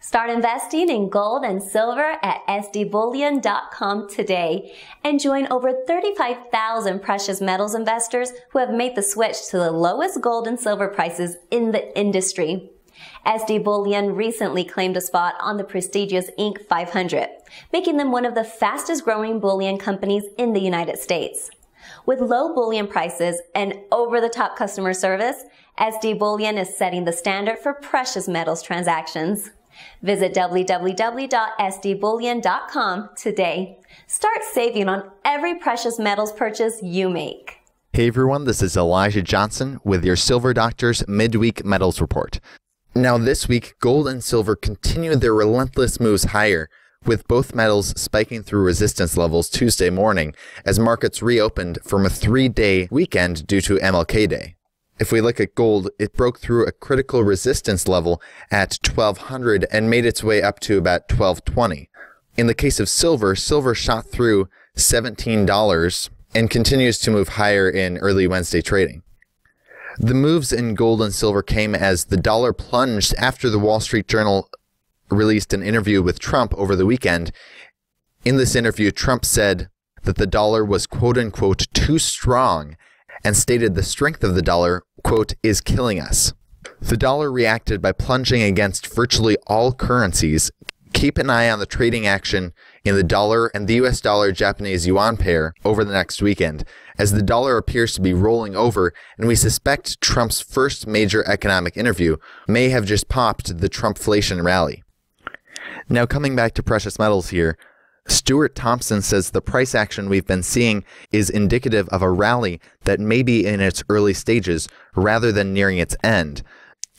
Start investing in gold and silver at sdbullion.com today and join over 35,000 precious metals investors who have made the switch to the lowest gold and silver prices in the industry. SD Bullion recently claimed a spot on the prestigious Inc. 500, making them one of the fastest growing bullion companies in the United States. With low bullion prices and over-the-top customer service, SD Bullion is setting the standard for precious metals transactions. Visit www.sdbullion.com today. Start saving on every precious metals purchase you make. Hey everyone, this is Elijah Johnson with your Silver Doctors Midweek Metals Report. Now this week, gold and silver continued their relentless moves higher, with both metals spiking through resistance levels Tuesday morning as markets reopened from a 3-day weekend due to MLK Day. If we look at gold, it broke through a critical resistance level at 1200 and made its way up to about 1220. In the case of silver, silver shot through $17 and continues to move higher in early Wednesday trading. The moves in gold and silver came as the dollar plunged after the Wall Street Journal released an interview with Trump over the weekend. In this interview, Trump said that the dollar was quote-unquote too strong and stated the strength of the dollar, quote, is killing us. The dollar reacted by plunging against virtually all currencies. Keep an eye on the trading action in the dollar and the US dollar Japanese yuan pair over the next weekend, as the dollar appears to be rolling over, and we suspect Trump's first major economic interview may have just popped the Trumpflation rally. Now coming back to precious metals here, Stuart Thompson says the price action we've been seeing is indicative of a rally that may be in its early stages rather than nearing its end.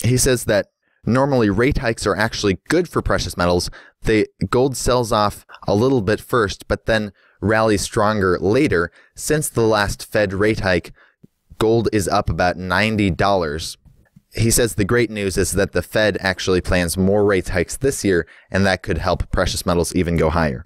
He says that normally rate hikes are actually good for precious metals. The gold sells off a little bit first, but then rallies stronger later. Since the last Fed rate hike, gold is up about $90. He says the great news is that the Fed actually plans more rate hikes this year, and that could help precious metals even go higher.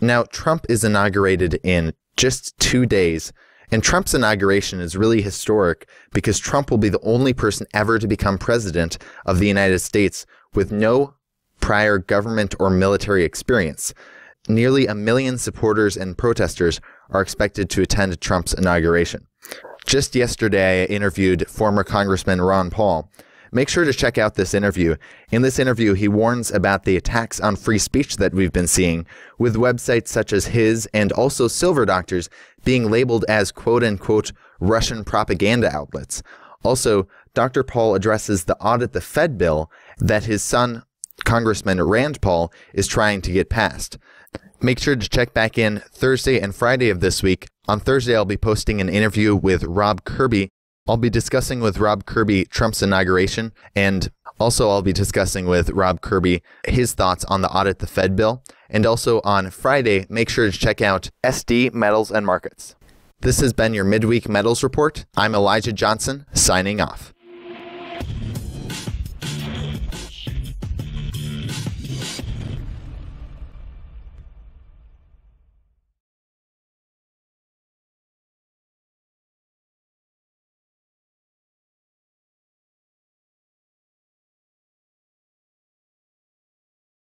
Now, Trump is inaugurated in just 2 days, and Trump's inauguration is really historic because Trump will be the only person ever to become president of the United States with no prior government or military experience. Nearly 1 million supporters and protesters are expected to attend Trump's inauguration. Just yesterday, I interviewed former Congressman Ron Paul. Make sure to check out this interview. In this interview, he warns about the attacks on free speech that we've been seeing, with websites such as his and also Silver Doctors being labeled as quote-unquote Russian propaganda outlets. Also, Dr. Paul addresses the Audit the Fed bill that his son, Congressman Rand Paul, is trying to get passed. Make sure to check back in Thursday and Friday of this week. On Thursday, I'll be posting an interview with Rob Kirby. I'll be discussing with Rob Kirby Trump's inauguration, and also I'll be discussing with Rob Kirby his thoughts on the Audit the Fed bill. And also on Friday, make sure to check out SD Metals and Markets. This has been your Midweek Metals Report. I'm Elijah Johnson, signing off.